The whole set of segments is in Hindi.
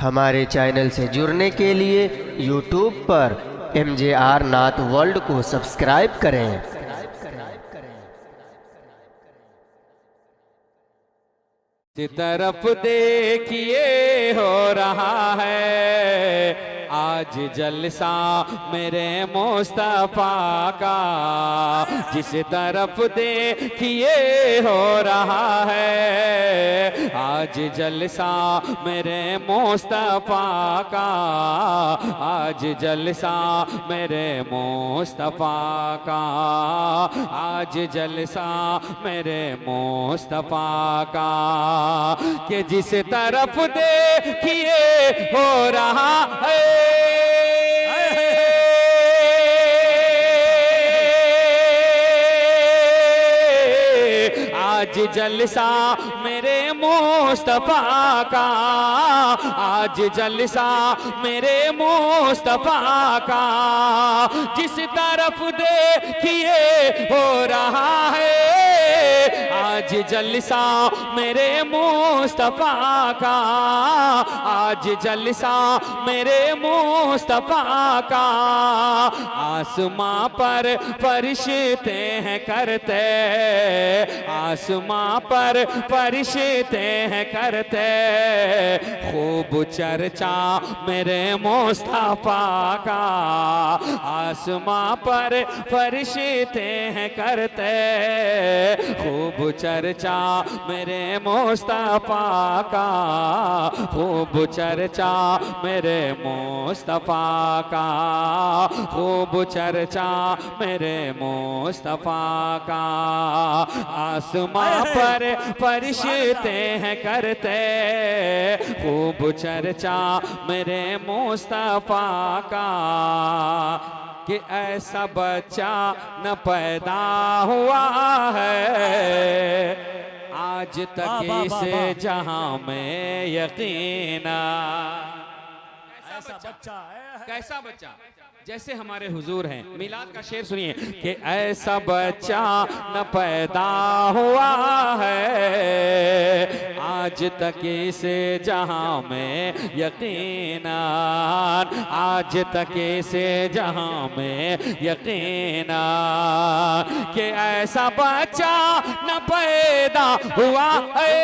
हमारे चैनल से जुड़ने के लिए YouTube पर MJR नाथ वर्ल्ड को सब्सक्राइब करें। तरफ देखिए हो रहा है आज जलसा मेरे मुस्तफा का, जिस तरफ देखिए हो रहा है आज जलसा मेरे मुस्तफा का, आज जलसा मेरे मुस्तफा का, आज जलसा मेरे मुस्तफा का, कि जिस तरफ देखिए हो रहा है आज जलसा मेरे मुस्तफा का, आज जलसा मेरे मुस्तफा का, जिस तरफ देखिए हो रहा है आज जलसा मेरे मुस्तफा का, आज जलसा मेरे मुस्तफा का। आसमां पर फरिश्ते हैं करते, आसमां पर फरिश्ते हैं करते, खूब चर्चा मेरे मुस्तफा का, आसमां पर फरिश्ते हैं करते, खूब चर्चा मेरे मुस्तफा का, खूब चर्चा मेरे मुस्तफा का, खूब चर्चा मेरे मुस्तफा का। आसमां पर फरिश्ते हैं करते, खूब चर्चा मेरे मुस्तफा का, कि ऐसा बच्चा न पैदा हुआ है आज तक इसे जहां में यकीना। कैसा बच्चा जैसे हमारे हुजूर हैं, मिलाद का शेर सुनिए, कि ऐसा बच्चा न पैदा हुआ है आज तक इसे जहां में यकीना, आज तक इसे जहां में यकीना, कि ऐसा बच्चा न पैदा हुआ है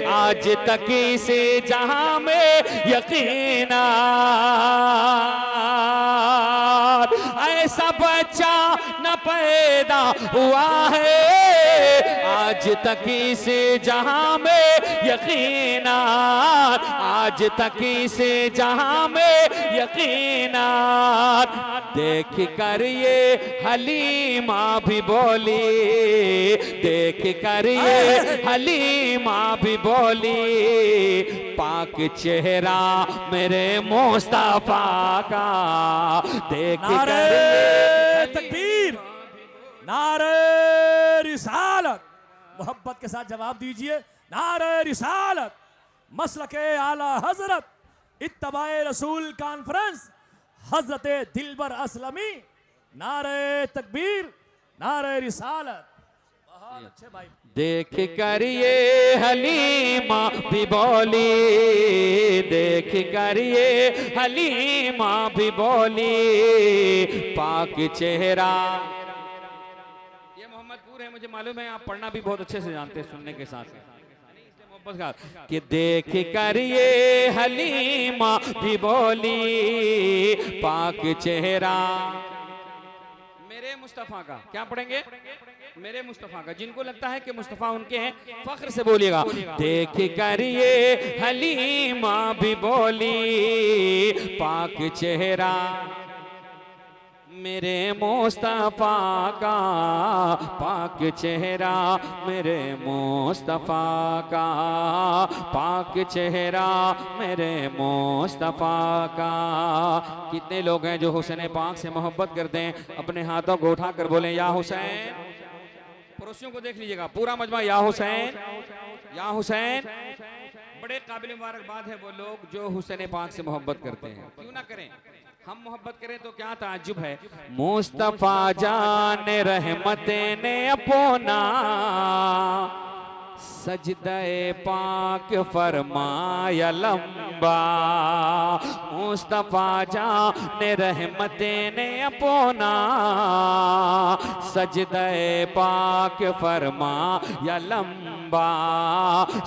आज तक इसे जहां में यकीना, ऐसा बच्चा न पैदा हुआ है आज तक इसे जहां में यकीना, आज तक इसे जहां में यकीना। देख कर ये हलीमा भी बोली, देख कर ये हलीमा भी बोली, पाक चेहरा मेरे मुस्तफा का, देख कर तकबीर, नारे रिसालत। मोहब्बत के साथ जवाब दीजिए, नारे रिसालत। मसलके आला हजरत इत्तबाए रसूल कॉन्फ्रेंस हजरत दिलबर असलमी, नारे तकबीर, नारे रिसालत। बहुत अच्छे भाई। देख कर ये हलीमा भी बोली, देख कर ये हलीमा भी बोली, पाक चेहरा। ये मोहम्मदपुर है, मुझे मालूम है, आप पढ़ना भी बहुत अच्छे से जानते हैं सुनने के साथ कि देख कर ये हलीमा भी बोली, पाक चेहरा मेरे मुस्तफा का। क्या पढ़ेंगे? मेरे मुस्तफा का। जिनको लगता है कि मुस्तफा उनके हैं, फख्र से बोलिएगा, देख कर ये हलीमा भी बोली, पाक चेहरा मेरे मुस्तफा का, पाक चेहरा मेरे मुस्तफा का, पाक चेहरा मेरे मुस्तफा का। कितने लोग हैं जो हुसैन पाक से मोहब्बत करते हैं? अपने हाथों को उठाकर बोलें या हुसैन। पड़ोसियों को देख लीजिएगा, पूरा मजमा या हुसैन, या हुसैन। बड़े काबिल मुबारकबाद है वो लोग जो हुसैन पाक से मोहब्बत करते हैं। क्यों ना करें? हम मोहब्बत करें तो क्या ताज्जुब है। मुस्तफा जान रहमते ने अपना सजदे पाक फरमाया लंबा। मुस्तफा जान रहमते ने अपना सजदे पाक फरमाया लंबा।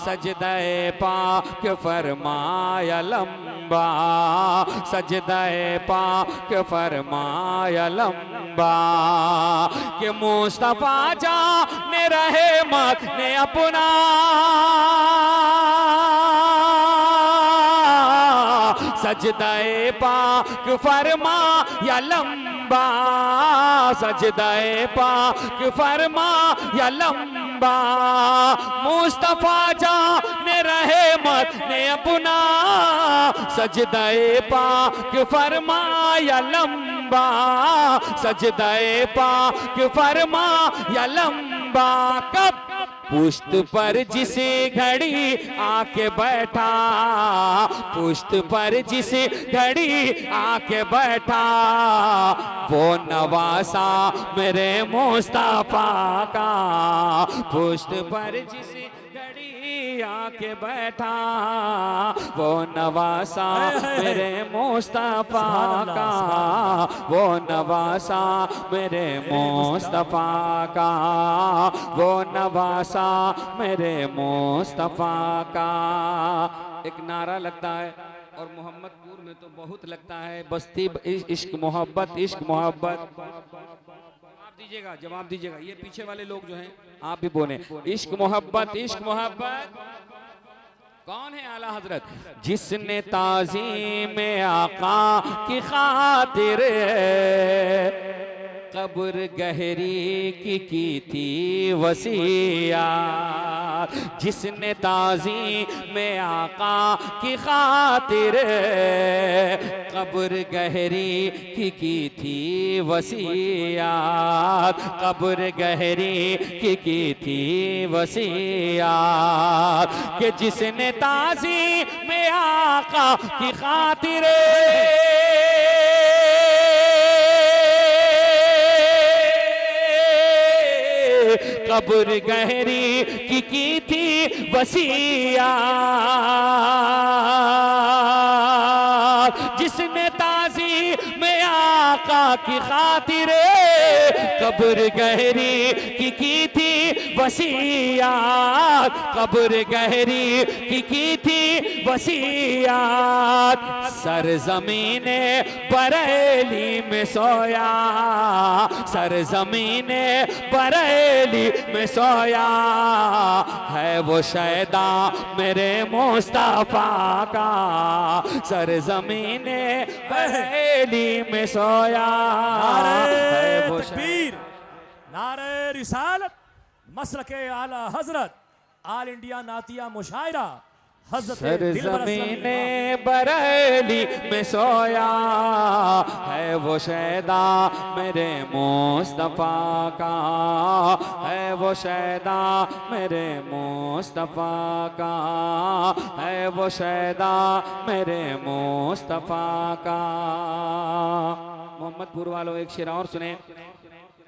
सजदे पाक फरमाया लंबा। सजदे पाक फरमाया लंबा। कि मुस्तफा जान रहमत ने अपना सजदाए पाक फरमाया लंबा। सजदाए पाक फरमाया लंबा। मुस्तफा जान रहमत ने अपना सजदाए पाक फरमाया लंबा। सजदाए पाक फरमाया लंबा। कब पुश्त पर जिसे घड़ी आके बैठा। पुश्त पर जिसे घड़ी आके बैठा वो नवासा मेरे मुस्तफा का। पुश्त पर जिसे घड़ी आके बैठा वो नवासा मेरे मुस्तफा का। वो नवासा मेरे मुस्तफा का। वो नवासा मेरे मुस्तफा का। एक नारा लगता है और मोहम्मदपुर में तो बहुत लगता है, बस्ती इश्क मोहब्बत इश्क मोहब्बत। जवाब दीजिएगा, जवाब दीजिएगा। ये पीछे वाले लोग जो हैं आप भी बोले इश्क मोहब्बत इश्क मोहब्बत। कौन है आला हजरत? जिसने ताज़ीम आका की खातिर कब्र गहरी की थी वसीयत। जिसने ताज़ीम में आका की खातिर कब्र गहरी की थी वसीयत। कब्र गहरी की थी वसीयत। कि जिसने ताज़ीम में आका की खातिर कब्र गहरी की थी वसीयत। जिसने ताज़ीम में आका की खातिर कब्र गहरी की थी वसीयत। कब्र गहरी की थी वसीयत। सरज़मीने बरेली में सोया। सरज़मीने बरेली में सोया है वो शैदा मेरे मुस्तफा का। सरज़मीने बरेली में सोया है वो तकबीर, नारे रिसालत, मसलके आला हजरत, आल इंडिया नातिया मुशायरा सरज़मीने बरेली में सोया है वो शैदा मेरे मुस्तफा का। है वो शैदा मेरे मुस्तफा का। है वो शैदा मेरे मुस्तफा का। मोहम्मदपुर वालों एक शेर और सुने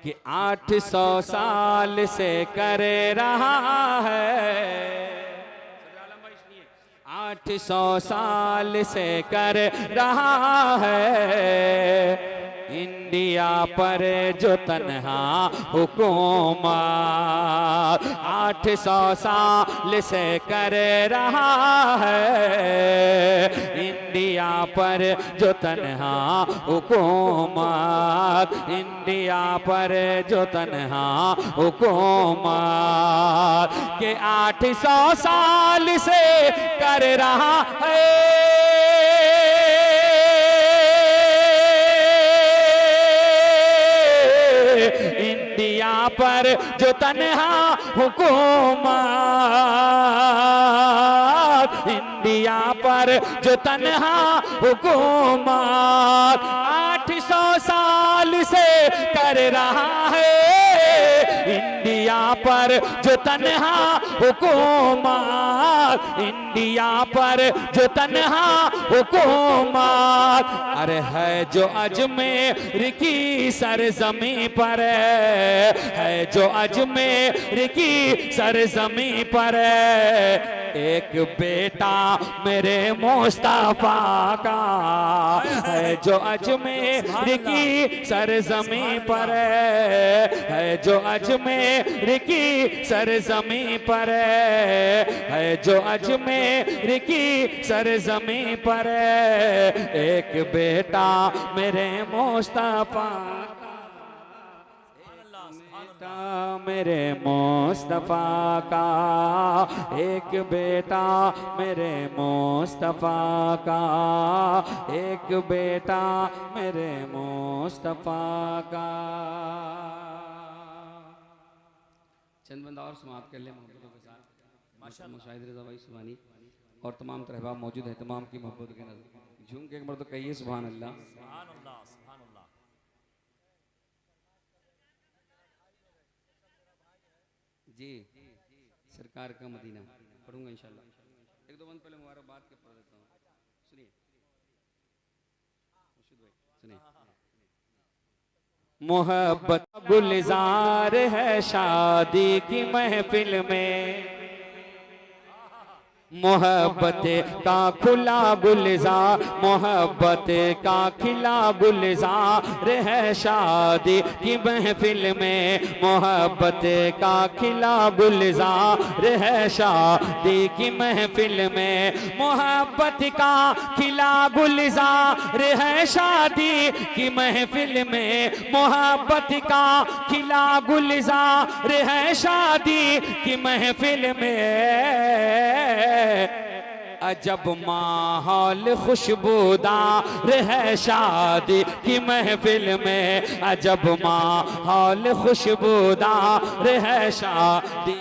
कि 800 साल से कर रहा है। 800 साल से कर रहा है इंडिया पर जो तन्हा हुकूमत। 800 साल से कर रहा है इंडिया पर जो तन्हा हुकूमत। इंडिया पर जो तन्हा हुकूमत। के 800 साल से कर रहा है इंडिया पर जो तन्हा हुकूमत। इंडिया पर जो तन्हा हुकूमत। 800 साल से कर रहा है इंडिया पर जो तन्हा हुकूमत, इंडिया पर जो तन्हा हुकूमत, अरे है जो अजमेर की सरजमी पर, है जो अजमेर की सरजमी पर, एक बेटा मेरे मुस्तफा का, है जो अजमेर की सरजमी पर, है जो अजमेर की सरजमी पर, है जो अजमेर की सरजमी पर, एक बेटा मेरे मुस्तफा, मेरे मुस्तफा का, एक बेटा मेरे मुस्तफा का, एक बेटा मेरे मुस्तफा का। चंद बंदा और समाप्त कर ले मोहब्बतों के साथ। माशाअल्लाह मुशाहिद रज़ा भाई सुभानी और तमाम तहबाब मौजूद है, तमाम की मोहब्बत के नजर झूम के एक बार तो कहिए सुभान अल्लाह। जी सरकार का मदीना पढ़ूंगा इंशाल्लाह। एक दो बंद पहले मुबारकबाद के पढ़ देता हूँ, सुनिए सुनिए। मोहब्बत गुलजार है शादी की महफिल में, मोहब्बत का खुला गुलजार, मोहब्बत का खिला गुलजार है शादी की महफिल में, मोहब्बत का खिला गुलजार है शादी की महफिल में, मोहब्बत का खिला गुलजार है शादी की महफिल में, मोहब्बत का खिला गुलजार है शादी की महफिल में, अजब माहौल खुशबूदार है शादी की महफिल में, अजब माहौल खुशबूदार है शादी,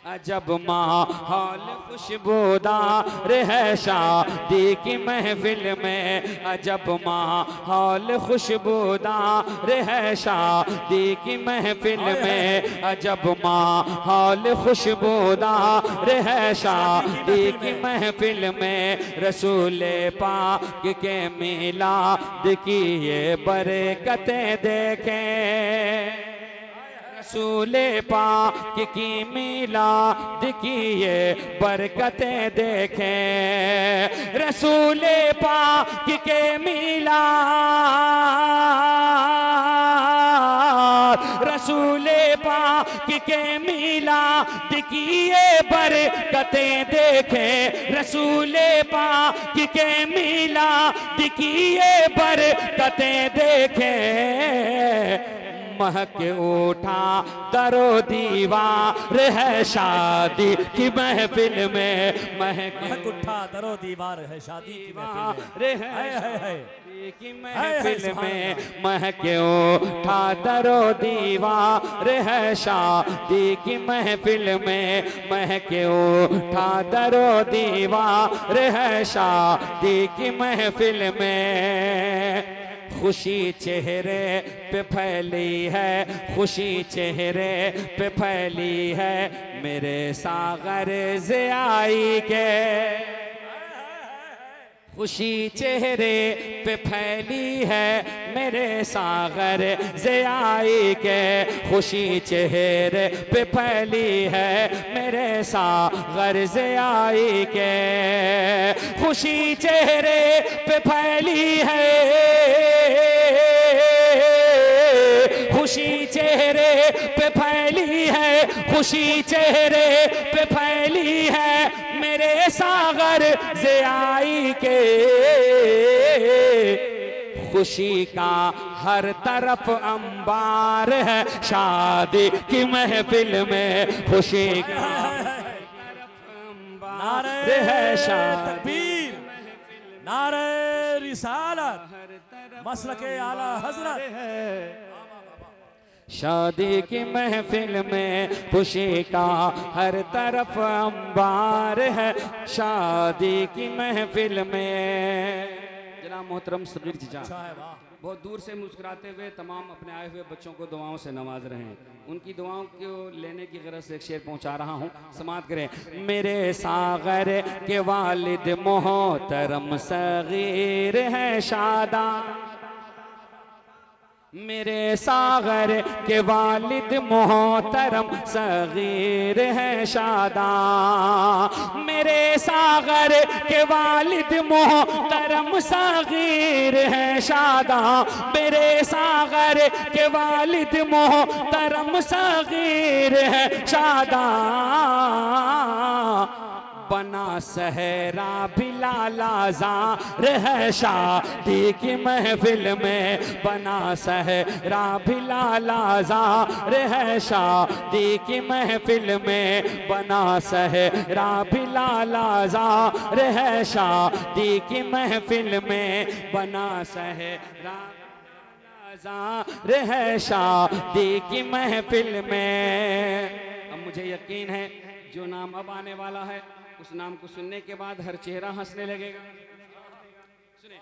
अजब माहौल खुशबूदार है शादी की महफिल में, अजब माहौल खुशबूदार है शादी की महफिल में, अजब माहौल खुशबूदार है शादी की महफिल में, रसूल पाक के मिलाद की ये बरकतें देखें, रसूल पाक की मिलाद की ये बरकतें देखें, रसूल पाक के मिलाद, रसूल पाक के मिलाद की ये बरकतें देखें, रसूल पाक के मिलाद की ये बरकतें देखें, महक उठा दरो दीवार है शादी की महफिल में, महक उठा दरो दीवार है शादी की महफिल की महफिल में, महक उठा दरो दीवार है शादी की महफिल में, महक उठा दरो दीवार है शादी की महफिल में, खुशी चेहरे पे फैली है, खुशी चेहरे पे फैली है, मेरे सागर ज़ियाई के, खुशी चेहरे पे फैली है, मेरे सागर ज़ियाई के, खुशी चेहरे पे फैली है, मेरे सागर ज़ियाई के, खुशी चेहरे पे फैली है, खुशी चेहरे पे फैली है, खुशी चेहरे पे फैली है, मेरे सागर ज़ियाई के, खुशी का हर तरफ अंबार है शादी की महफिल में, खुशी का हर तरफ अंबार है शादी, नारे रिसालत, मसलके आला हजरत, शादी की महफिल में खुशी का हर तरफ अंबार है शादी की महफिल में। जनाब मोहतरम सब्बीर जीजा। बहुत दूर से मुस्कुराते हुए तमाम अपने आए हुए बच्चों को दुआओं से नवाज रहे हैं। उनकी दुआओं को लेने की गरज से एक शेर पहुंचा रहा हूं, समात करें। मेरे सागर के वालिद मोहतरम सगीर है शादा, मेरे सागर के वालिद मोहतरम सगीर है शादा, मेरे सागर के वालिद मोहतरम सगीर है शादा, मेरे सागर के वालिद मोहतरम सगीर है शादा। बना सहरा बिलाला ज़ार है शादी की महफिल में, बना सहरा बिलाला ज़ार है शादी की महफिल में, बना सहरा बिलाला ज़ार है शादी की महफिल में, बना सहरा ज़ार है शादी की महफिल में। अब मुझे यकीन है जो नाम अब आने वाला है उस नाम को सुनने के बाद हर चेहरा हंसने लगेगा। सुने।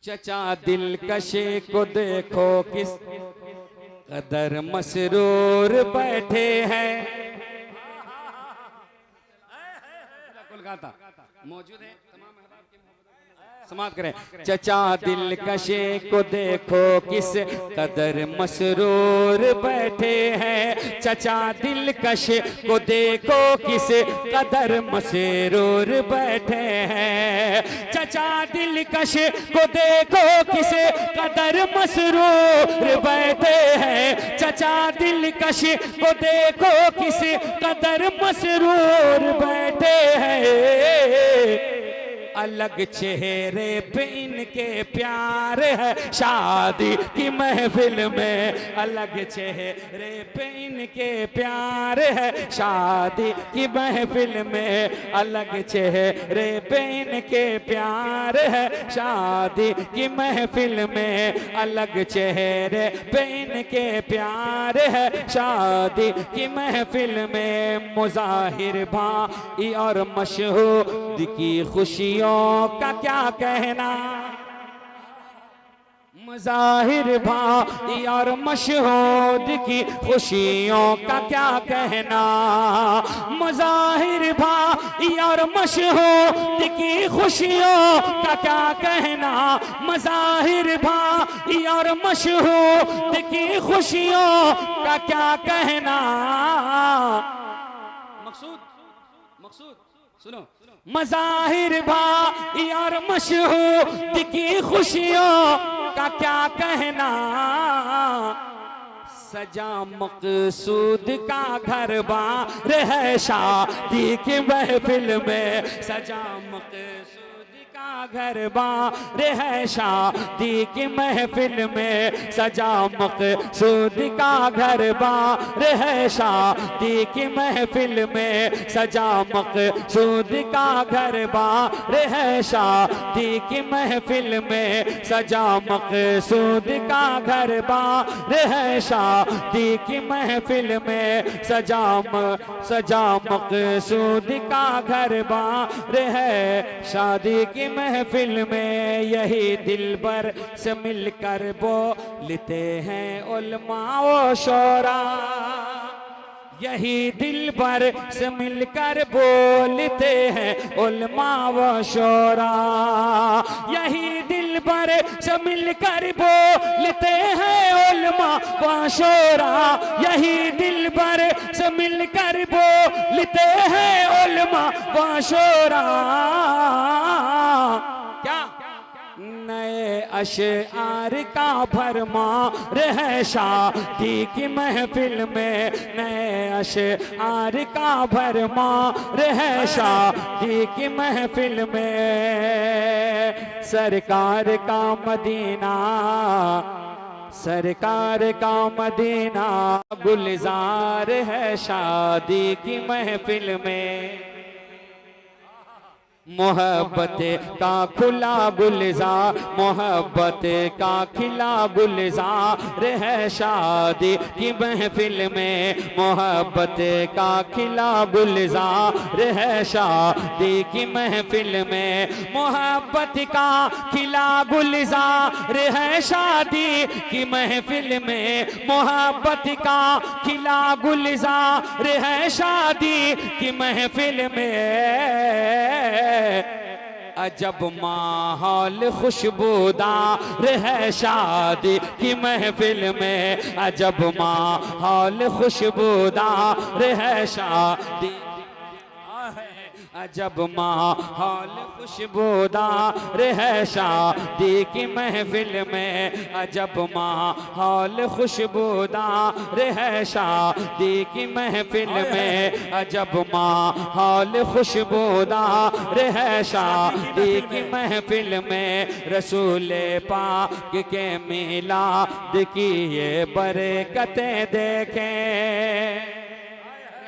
चचा दिलकशे को देखो किस कदर मसरूर बैठे हैं, कोलकाता मौजूद है, समाप्त करें। चचा दिलकशे को देखो किस कदर मसरूर बैठे हैं, चचा दिलकश को देखो किस कदर मसरूर बैठे हैं, चचा दिलकश को देखो किस कदर मसरूर बैठे हैं, चचा दिलकश को देखो किस कदर मसरूर बैठे हैं। अलग चेहरे पे इनके प्यार है शादी की महफिल में, अलग चेहरे पे इनके प्यार है शादी की महफिल में, अलग चेहरे पे इनके प्यार है शादी की महफिल में, अलग चेहरे पे इनके प्यार है शादी की महफिल में। मुज़ाहिर भाई और मशहूद की खुशियों का क्या कहना, मुज़ाहिर भाई और मशहूद की खुशियों का क्या कहना, मुज़ाहिर भाई और मशहूद की खुशियों का क्या कहना, मुज़ाहिर भाई और मशहूद की खुशियों का क्या कहना। मकसूद मकसूद सुनो। मज़ाहिर भाई और मशहूद की खुशियों का क्या कहना, सजा मकसूद का घर बार है शादी की महफिल में, सजा मकसूद का घर बार है शादी की महफिल में, सजा मकसूद का घर बार है शादी की महफिल में, सजा मकसूद का घर बार है शादी की महफिल में, सजा मकसूद का घर बार है शादी की महफिल में, सजा मकसूद का घर बार है शादी की महफिल में। यही दिलबर से मिलकर बोलते हैं उलमा व शोरा, यही दिलबर से मिलकर बोलते हैं उलमा व शोरा, यही दिलबर से मिलकर बोलते हैं उलमा व शोरा, यही दिलबर से मिलकर बोलते हैं उलमा व शोरा। क्या नए अशआर का भरमार है शादी की महफिल में, नए अशआर का भरमार है शादी की महफिल में। सरकार का मदीना, सरकार का मदीना गुलजार है शादी की महफिल में। मोहब्बत का खुला गुलजार, मोहब्बत का खिला गुलजार है शादी की महफिल में, मोहब्बत का खिला गुलजार है शादी की महफिल में, मोहब्बत का खिला गुलजार है शादी की महफिल में, मोहब्बत का खिला गुलजार है शादी की महफिल में। अजब माहौल खुशबूदार है शादी की महफिल में, अजब माहौल खुशबूदार है शादी, अजब माहौल खुशबूदार है शादी की महफिल में, अजब माहौल खुशबूदार है शादी की महफिल में, अजब माहौल खुशबूदार है शादी की महफिल में। रसूल पाक के मिलाद की ये बरकतें देखें,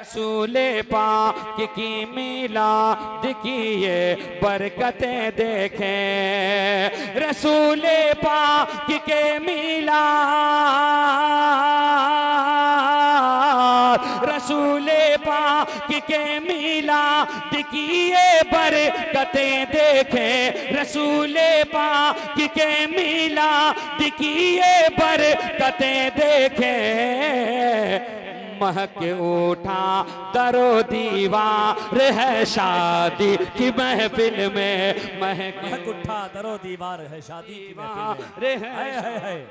रसूले पाक की मिलाद की ये बरकतें देखें, रसूले पाक के मिलाद, रसूले पाक के मिलाद की ये बरकतें देखें, रसूले पाक के मिलाद की ये बरकतें देखें। महक उठा दरो दीवार है शादी की महफिल में, महक उठा दरो दीवार है शादी की महफिल में,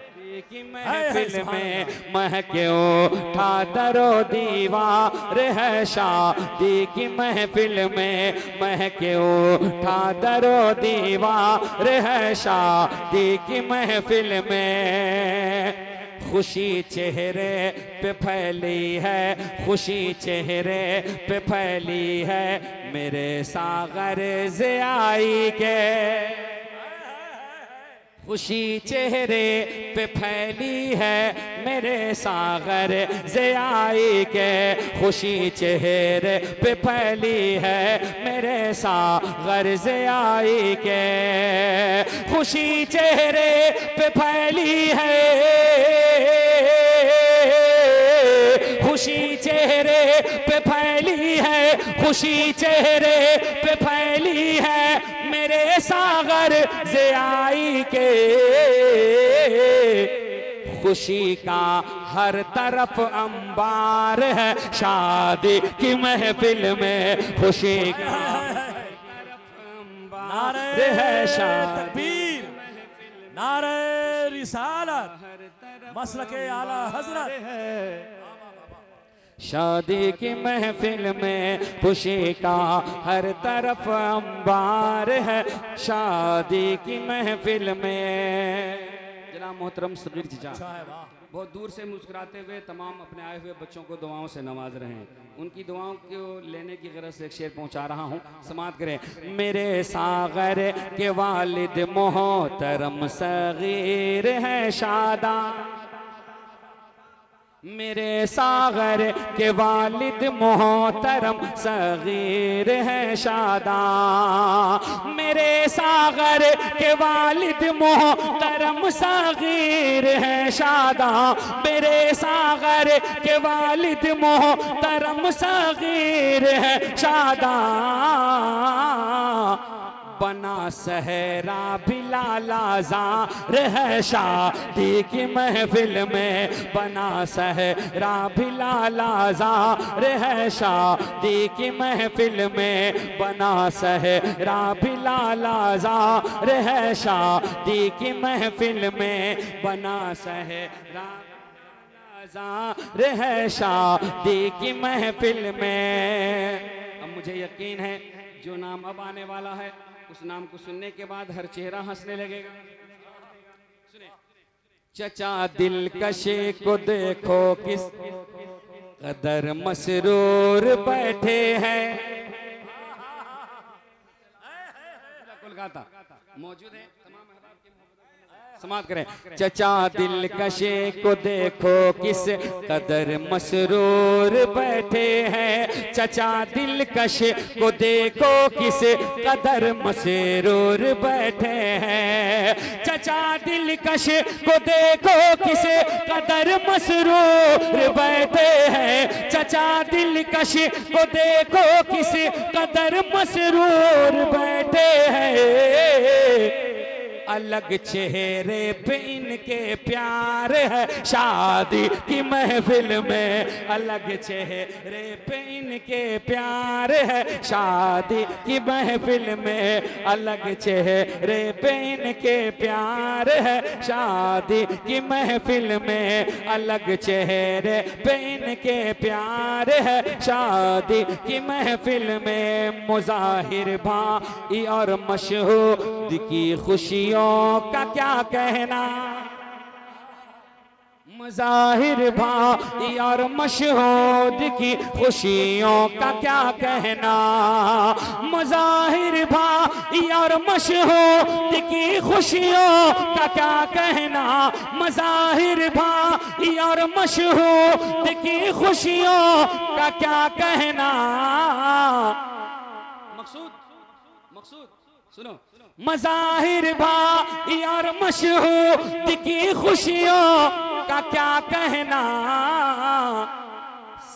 की महफिल में, महक उठा दरो दीवार है शादी की महफिल में, महक उठा दरो दीवार है शादी की महफिल में। खुशी चेहरे पे फैली है, खुशी चेहरे पे फैली है मेरे सागर ज़ियाई के, खुशी चेहरे पे फैली है मेरे सागर ज़ियाई के, खुशी चेहरे पे फैली है मेरे सागर ज़ियाई के, खुशी चेहरे पे फैली है, खुशी चेहरे पे फैली है, खुशी चेहरे पे फैली है मेरे सागर ज़ियाई के, खुशी का हर तरफ अंबार है शादी की महफिल में, खुशी का हर तरफ अंबार है शादी, नारे रिसालत, मसलके आला हजरत है। शादी की महफिल में खुशी का हर तरफ अंबार है शादी की महफिल में। जनाब मोहतरम सगीर जीजा बहुत दूर से मुस्कुराते हुए तमाम अपने आए हुए बच्चों को दुआओं से नवाज रहे हैं, उनकी दुआओं को लेने की गरज से एक शेर पहुंचा रहा हूं, समाअत करें। मेरे सागर के वालिद मोहतरम सगीर है शादा, मेरे सागर के वालिद मोहतरम सगीर है शादा, मेरे सागर के वालिद मोहतरम सगीर है शादा, मेरे सागर के वालिद मोहतरम सगीर है शादा। बना सहरा बिलालाज़ार है शादी की महफिल में, बना सहरा बिलालाज़ार है शादी की महफिल में, बना सहरा बिलालाज़ार है शादी की महफिल में, बना सहरा बिलालाज़ार है शादी की महफिल में। अब मुझे यकीन है जो नाम अब आने वाला है उस नाम को सुनने के बाद हर चेहरा हंसने लगेगा। सुने। चचा दिलकशे को देखो किस कदर मसरूर बैठे हैं, कोलकाता मौजूद है तमाम अहबाब की मोहब्बत समाप्त करें। चचा दिलकशे को देखो किस कदर मसरूर बैठे हैं, चचा दिलकश को देखो किस कदर मसरूर बैठे हैं, चचा दिलकश को देखो किस कदर मसरूर बैठे हैं, चचा दिलकश को देखो किस कदर मसरूर बैठे हैं। अलग चेहरे पे इनके प्यार है, शादी की महफिल में अलग चेहरे पे इनके प्यार है, शादी की महफिल में अलग चेहरे पे इनके प्यार है, शादी की महफिल में अलग चेहरे पे इनके प्यार है, शादी की महफिल में मुज़ाहिर भाई और मशहूद की खुशियों का क्या कहना, मुज़ाहिर भाई और मशहूद की खुशियों का क्या कहना, मुज़ाहिर भाई और मशहूद की खुशियों का क्या कहना, मुज़ाहिर भाई और मशहूद की खुशियों का क्या कहना। मकसूद मकसूद सुनो, मज़ाहिर भाई और मशहूद की खुशियों का क्या कहना,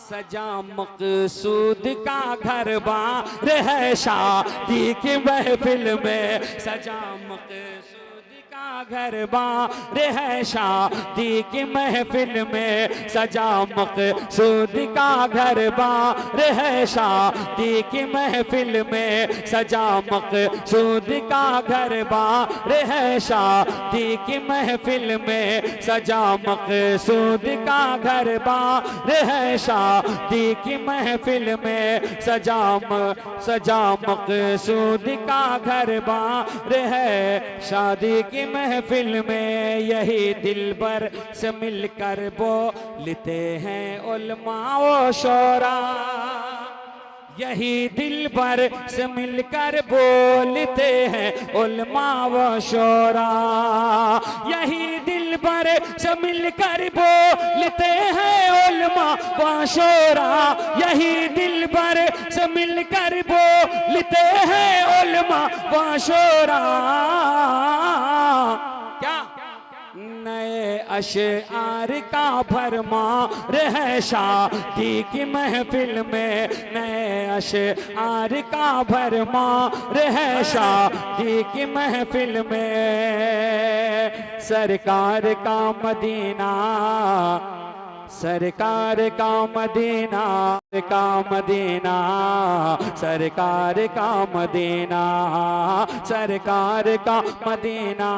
सजा मकसूद का घर बार है, शादी की महफिल में सजा मकसूद का घर बार है, शादी की महफिल में सजा मकसूद का घर बार है, शादी की महफिल में सजा मकसूद का घर बार है, शादी की महफिल में सजा मकसूद का घर बार है, शादी की महफिल में सजा मकसूद का घर बार है, शादी की महफिल में यही दिलबर से मिलकर बोलते हैं उलमा व शोरा, यही दिलबर से मिलकर बोलते हैं उलमा व शोरा, यही दिलबर से मिलकर बोलते हैं उलमा व शोरा, यही दिलबर से मिलकर बोलते हैं उलमा व शोरा। क्या नए अशआर का भरमार है, शादी की महफिल में नए अशआर का भरमार है, शादी की महफिल में सरकार का मदीना, सरकार का मदीना, का मदीना, सरकार का मदीना, सरकार का मदीना,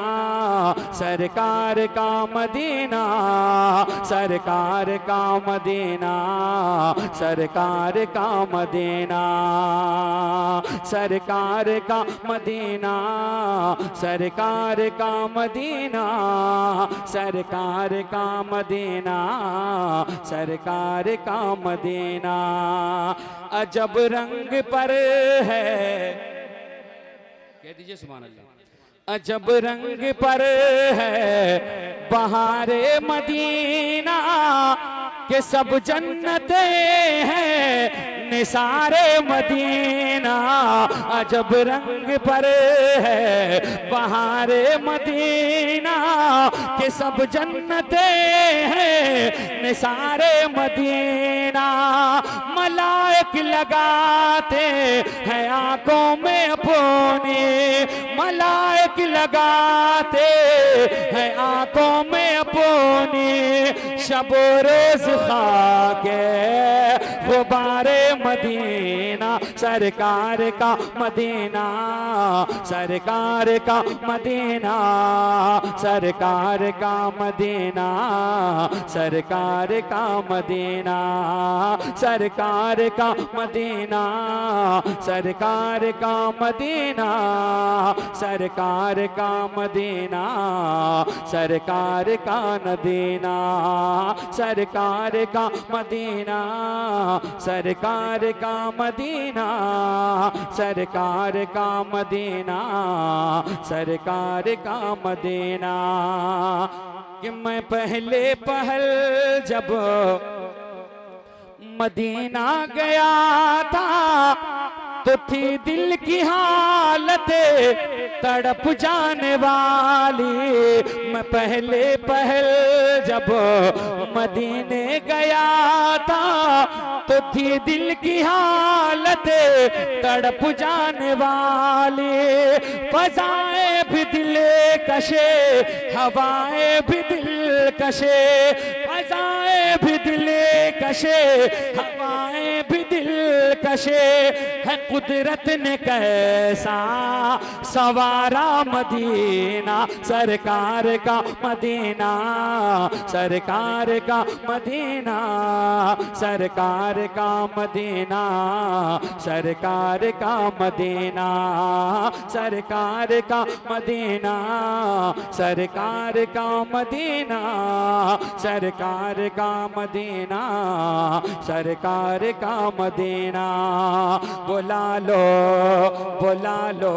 सरकार का मदीना, सरकार का मदीना, सरकार का मदीना, सरकार का मदीना, सरकार का मदीना, सरकार का मदीना, सरकार का मदीना अजब रंग पर है, कह दीजिए सुभान अल्लाह। अजब रंग पर है बहारे मदीना के सब जन्नते हैं निसारे मदीना, अजब रंग पर है बहारे मदीना के सब जन्नते हैं निसारे मदीना, मलाइक लगाते हैं आंखों में अपनी, मलाइक लगाते हैं आंखों में अपनी, शबो रोज खाके गुबारे मदीना, सरकार का मदीना, सरकार का मदीना, सरकार का मदीना, सरकार का मदीना, सरकार का मदीना, सरकार का मदीना, सरकार का मदीना, सरकार का मदीना, सरकार का मदीना, सरकार का मदीना, सरकार का मदीना, सरकार का मदीना। कि मैं पहले पहल जब मदीना गया था तो थी दिल की हालत तड़प जाने वाली। मैं पहले पहल जब मदीने गया था तो थी दिल की हालत तड़प जाने वाली। फजाएं भी दिल कशे, हवाएं भी दिल कशे, फजाएं भी दिल कशे, हवाएं भी दिल कशे। है कुदरत ने कैसा सवारा मदीना, सरकार का मदीना, सरकार का मदीना, सरकार का मदीना, सरकार का मदीना, सरकार का मदीना, सरकार का मदीना, सरकार का मदीना, सरकार का मदीना। बुला लो, बुला लो,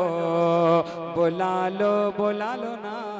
बुला लो, बुला लो ना।